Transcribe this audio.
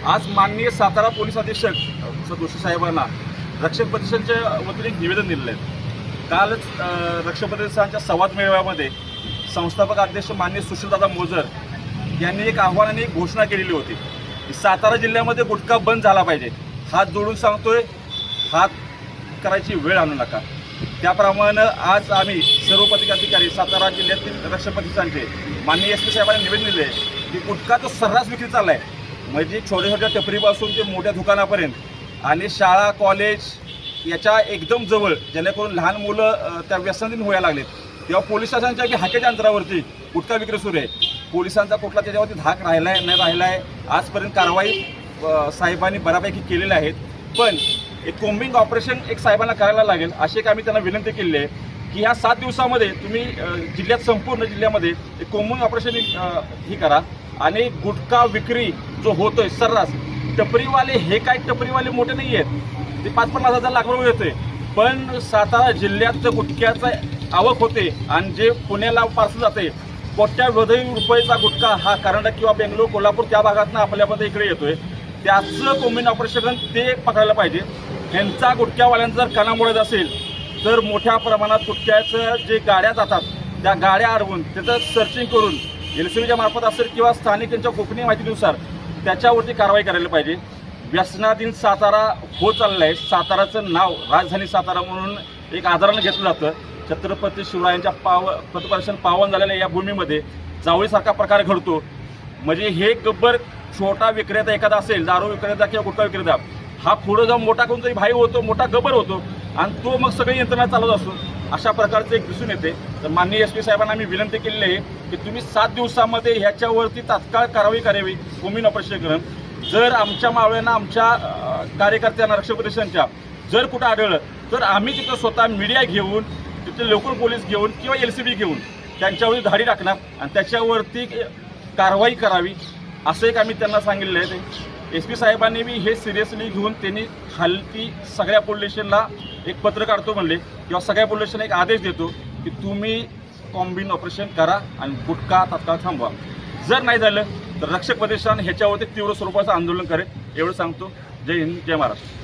आज माननीय सातारा पोलीस अधीक्षक जोशी साहेबांना रक्षक प्रतिष्ठानच्या वतीने एक निवेदन दिलेलं आहे। कालच रक्षक प्रतिष्ठानच्या संवाद मेळाव्यामध्ये संस्थापक अध्यक्ष माननीय सुशीलदादा मोजर यांनी एक आव्हानाने एक घोषणा केलेली होती की सातारा जिल्ह्यामध्ये गुटखा बंद झाला पाहिजे। हात जोडून सांगतोय, हात करायची वेळ आणू नका। त्याप्रमाणे आज आम्ही सर्व पदाधिकारी सातारा जिल्ह्यातील रक्षक प्रतिष्ठानचे माननीय एस पी साहेबांनी निवेदन दिले की गुटखा तो सर्रास विक्री चालला आहे, म्हणजे छोट्या छोट्या टपरीपासून ते मोठ्या दुकानापर्यंत आणि शाळा कॉलेज याच्या एकदम जवळ, जेणेकरून लहान मुलं त्या व्यसनाधीन व्हायला लागलेत। तेव्हा पोलीस स्टेशनच्या की हाकेच्या अंतरावरती गुटखा विक्री सुरू आहे। पोलिसांचा कुठला त्याच्यावरती धाक राहिला आहे नाही राहिला आहे, आजपर्यंत कारवाई साहेबांनी बऱ्यापैकी केलेल्या आहेत। पण एक कोम्बिंग ऑपरेशन एक साहेबांना करायला लागेल अशी एक आम्ही त्यांना विनंती केली आहे की ह्या 7 दिवसामध्ये तुम्ही जिल्ह्यात संपूर्ण जिल्ह्यामध्ये एक कोम्बिंग ऑपरेशन ही करा आणि गुटखा विक्री जो होतोय सर्रास, टपरीवाले हे काय टपरीवाले मोठे नाही आहेत, ते 5-50 हजार लाख रुपये येतोय, पण सातारा जिल्ह्यात गुटख्याचं आवक होते आणि जे पुण्याला पार्सल जाते कोट्यावधी रुपयाचा गुटखा हा कर्नाटक किंवा बेंगलोर कोल्हापूर त्या भागातनं आपल्यामध्ये इकडे येतोय। त्याचं कोम्बिंग ऑपरेशन ते पकडायला पाहिजे। ह्यांचा गुटख्यावाल्यांचा जर कणा मोडत असेल तर मोठ्या प्रमाणात गुटख्याचं जे गाड्या जातात त्या गाड्या अडवून त्याचं सर्चिंग करून LCBच्या मार्फत असेल किंवा स्थानिक त्यांच्या गोपनीय माहितीनुसार त्याच्यावरती कारवाई करायला पाहिजे। व्यसनाधीन सातारा होत चाललं आहे। साताराचं नाव राजधानी सातारा म्हणून एक आदरानं घेतलं जातं। छत्रपती शिवरायांच्या प्रतिपादन पावन झालेल्या या भूमीमध्ये जावळीसारखा प्रकार घडतो, म्हणजे हे गब्बर छोटा विक्रेता एखादा असेल, दारू विक्रेता किंवा गुटखा विक्रेता, हा पुढे जाऊन मोठा कोणतरी भाई होतो, मोठा गब्बर होतो आणि तो मग सगळी यंत्रणा चालवत असतो। अशा प्रकारचं एक दिसून येते। तर माननीय SP साहेबांना आम्ही विनंती केलेली आहे की तुम्ही 7 दिवसामध्ये ह्याच्यावरती तात्काळ कारवाई करावी, कोम्बिंग ऑपरेशन करून। जर आमच्या मावळ्यांना, आमच्या कार्यकर्त्यांना, रक्षक प्रतिष्ठानच्या जर कुठं आढळलं तर आम्ही तिथं स्वतः मीडिया घेऊन, तिथे लोकल पोलीस घेऊन किंवा LCB घेऊन त्यांच्यावरती धाडी टाकणार आणि त्याच्यावरती कारवाई करावी असं एक आम्ही त्यांना सांगितलं आहे। SP साहेबांनी बी हे सिरियसली घेऊन त्यांनी खालती सगळ्या पोलीस स्टेशनला एक पत्र काढतो म्हणले किंवा सगळ्या पोलीस स्टेशन एक आदेश देतो की तुम्ही कोम्बिंग ऑपरेशन करा आणि गुटखा तात्काळ थांबवा। जर नाही झालं तर रक्षक प्रतिष्ठान ह्याच्यावरती तीव्र स्वरूपाचं आंदोलन करेल, एवढं सांगतो। जय हिंद, जय महाराष्ट्र।